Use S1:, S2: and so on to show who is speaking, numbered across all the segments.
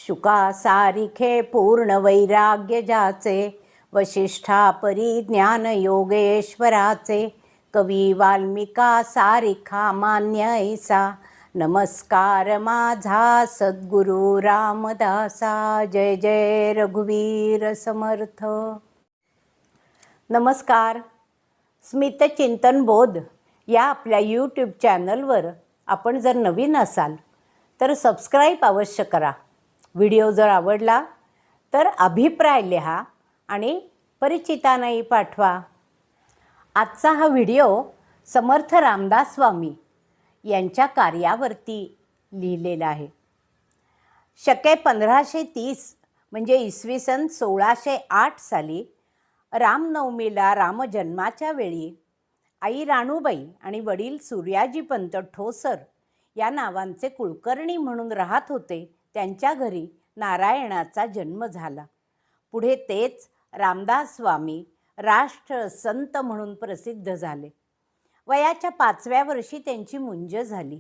S1: शुका सारिखे पूर्ण वैराग्य जाचे, वशिष्ठा परी ज्ञान योगेश्वराचे, कवी वाल्मिका सारिखा मान्य ऐसा, नमस्कार माझा सद्गुरु रामदासा. जय जय रघुवीर समर्थ. नमस्कार. स्मितचिंतन बोध या आपल्या यूट्यूब चॅनलवर आपण जर नवीन असाल तर सबस्क्राईब अवश्य करा. व्हिडिओ जर आवडला तर अभिप्राय लिहा आणि परिचितांनाही पाठवा. आजचा हा व्हिडिओ समर्थ रामदास स्वामी यांच्या कार्यावरती लिहिलेला आहे. शके 1530 म्हणजे इसवी सन 1608 साली रामनवमीला रामजन्माच्या वेळी आई राणूबाई आणि वडील सूर्याजीपंत ठोसर या नावांचे कुलकर्णी म्हणून राहत होते त्यांच्या घरी नारायणाचा जन्म झाला. पुढे तेच रामदास स्वामी राष्ट्र संत म्हणून प्रसिद्ध झाले. वयाच्या 5व्या वर्षी त्यांची मुंज झाली.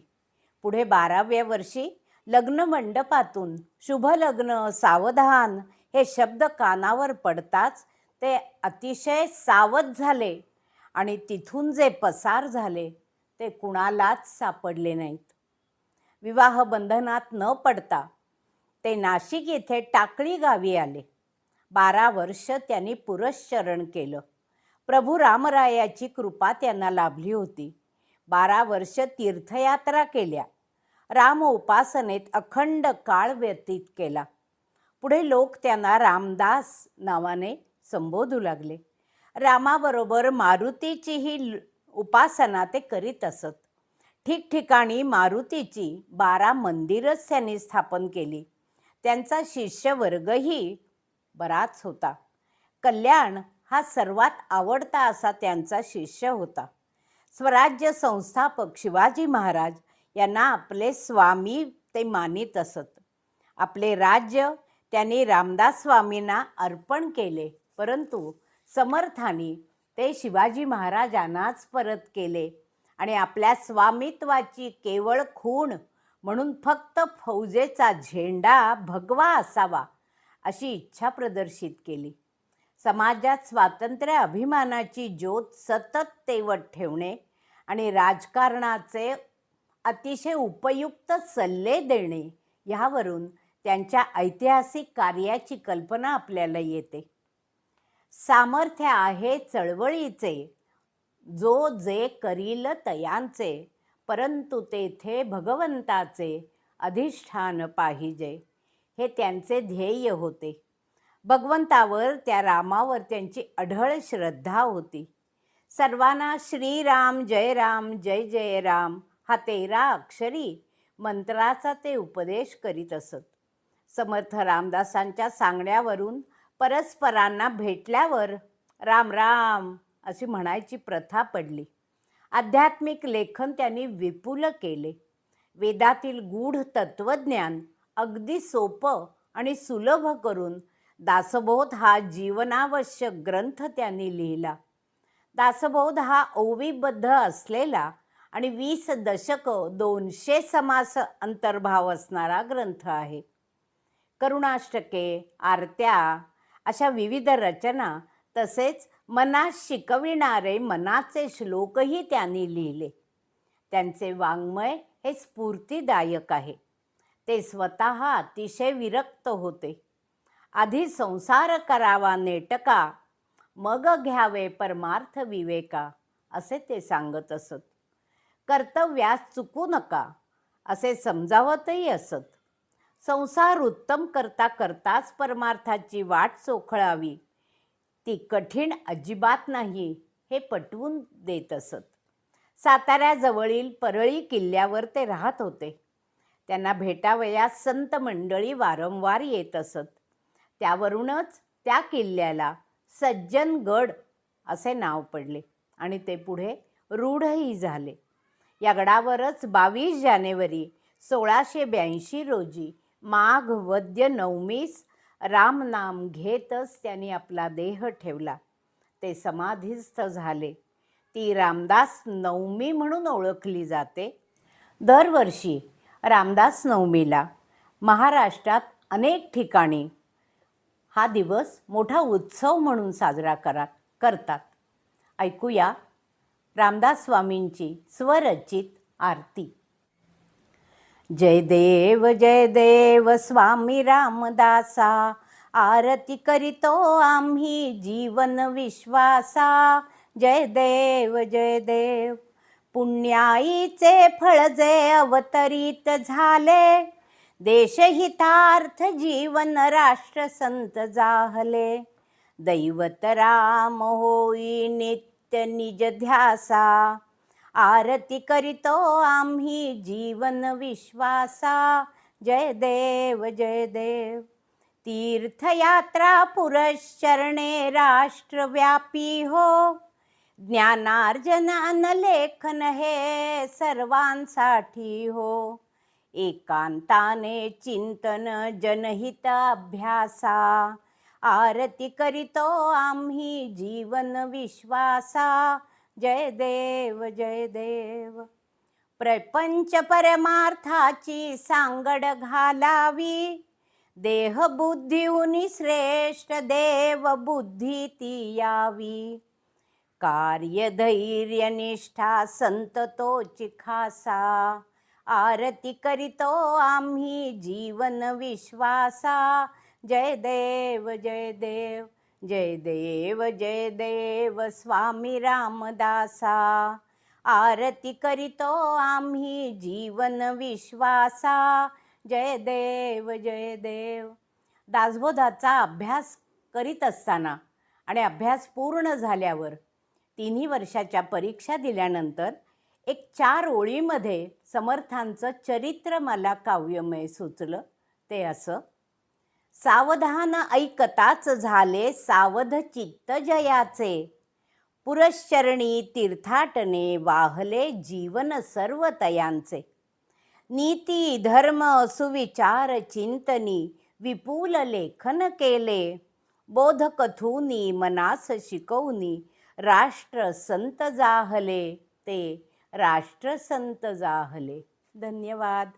S1: पुढे 12व्या वर्षी लग्न मंडपातून शुभलग्न सावधान हे शब्द कानावर पडताच ते अतिशय सावध झाले आणि तिथून जे पसार झाले ते कुणालाच सापडले नाहीत. विवाह बंधनात न पडता ते नाशिक येथे टाकळी गावी आले. 12 वर्ष त्यांनी पुरश्चरण केलं. प्रभू रामरायाची कृपा त्यांना लाभली होती. 12 वर्ष तीर्थयात्रा केल्या. राम उपासनेत अखंड काळ व्यतीत केला. पुढे लोक त्यांना रामदास नावाने संबोधू लागले. रामाबरोबर मारुतीचीही उपासना ते करीत असत. ठिकठिकाणी मारुतीची 12 मंदिरच त्यांनी स्थापन केली. त्यांचा शिष्यवर्गही बराच होता. कल्याण हा सर्वात आवडता असा त्यांचा शिष्य होता. स्वराज्य संस्थापक शिवाजी महाराज यांना आपले स्वामी ते मानित असत. आपले राज्य त्यांनी रामदास स्वामींना अर्पण केले, परंतु समर्थांनी ते शिवाजी महाराजांनाच परत केले आणि आपल्या स्वामित्वाची केवळ खूण म्हणून फक्त फौजेचा झेंडा भगवा असावा अशी इच्छा प्रदर्शित केली. समाजात स्वातंत्र्य अभिमानाची ज्योत सतत तेवत ठेवणे आणि राजकारणाचे अतिशय उपयुक्त सल्ले देणे यावरून त्यांच्या ऐतिहासिक कार्याची कल्पना आपल्याला येते. सामर्थ्य आहे चळवळीचे, जो जे करील तयांचे, परंतु तेथे भगवंताचे अधिष्ठान पाहिजे, हे त्यांचे ध्येय होते. भगवंतावर त्या रामावर त्यांची अढळ श्रद्धा होती. सर्वांना श्रीराम जय राम जय जय राम हा 13 अक्षरी मंत्राचा ते उपदेश करीत असत. समर्थ रामदासांच्या सांगण्यावरून परस्परांना भेटल्यावर राम राम अशी म्हणायची प्रथा पडली. आध्यात्मिक लेखन त्यांनी विपुल केले. वेदातील गूढ तत्वज्ञान अगदी सोपं आणि सुलभ करून दासबोध हा जीवनावश्यक ग्रंथ त्यांनी लिहिला. दासबोध हा ओवीबद्ध असलेला आणि 20 दशकं 200 समास अंतर्भाव असणारा ग्रंथ आहे. करुणाष्टके, आरत्या अशा विविध रचना तसेच मनास शिकविणारे मनाचे श्लोकही त्यांनी लिहिले. त्यांचे वाङ्मय हे स्फूर्तिदायक आहे. ते स्वतः अतिशय विरक्त होते. आधी संसार करावा नेटका, मग घ्यावे परमार्थ विवेका असे ते सांगत असत. कर्तव्यास चुकू नका असे समजावतही असत. संसार उत्तम करता करताच परमार्थाची वाट चोखळावी, ती कठीण अजिबात नाही हे पटवून देत असत. साताऱ्याजवळील परळी किल्ल्यावर ते राहत होते. त्यांना भेटावयास संत मंडळी वारंवार येत असत. त्यावरूनच त्या किल्ल्याला सज्जनगड असे नाव पडले आणि ते पुढे रूढही झाले. या गडावरच 22 जानेवारी 1682 रोजी माघ वद्य नवमीस रामनाम घेतच त्यांनी आपला देह ठेवला. ते समाधीस्थ झाले. ती रामदास नवमी म्हणून ओळखली जाते. दरवर्षी रामदास नवमीला महाराष्ट्रात अनेक ठिकाणी हा दिवस मोठा उत्सव म्हणून साजरा करतात. ऐकूया रामदास स्वामींची स्वरचित आरती. जय देव स्वामी रामदासा, आरती करीतो आम्ही जीवन विश्वासा. जय देव पुण्याईचे फळ जे अवतरित झाले, देशहितार्थ जीवन राष्ट्र संत जाहले. दैवत राम होई नित्य निज ध्यासा, आरती करीतो आम्ही जीवन विश्वासा. जय देव तीर्थयात्रा पुरश्चरणे राष्ट्रव्यापी हो, ज्ञानार्जन अनलेखन हे सर्वांसाठी हो. एकांताने चिंतन जनहित अभ्यासा, आरती करीतो आम्ही जीवन विश्वासा. जय देव प्रपंच परमार्थाची सांगड घालावी, देह बुद्धीहुनी श्रेष्ठ देव बुद्धी ती यावी. कार्य धैर्य निष्ठा संत तोची खासा, आरती करीतो आम्ही जीवन विश्वासा. जय देव स्वामी रामदासा, आरती करीतो आम्ही जीवन विश्वासा. जय देव दासबोधाचा अभ्यास करीत असताना आणि अभ्यास पूर्ण झाल्यावर 3 वर्षाच्या परीक्षा दिल्यानंतर एक 4 ओळीमध्ये समर्थांचं चरित्र मला काव्यमय सुचलं. ते असं. सावधान ऐकताच झाले सावध चित्त जयाचे, पुरश्चरणी तीर्थाटने वाहले जीवन सर्व तयांचे. नीती धर्म सुविचार चिंतनी विपुल लेखन केले, बोधकथूनी मनास शिकवनी राष्ट्र संत जाहले. ते राष्ट्र संत जाहले. धन्यवाद.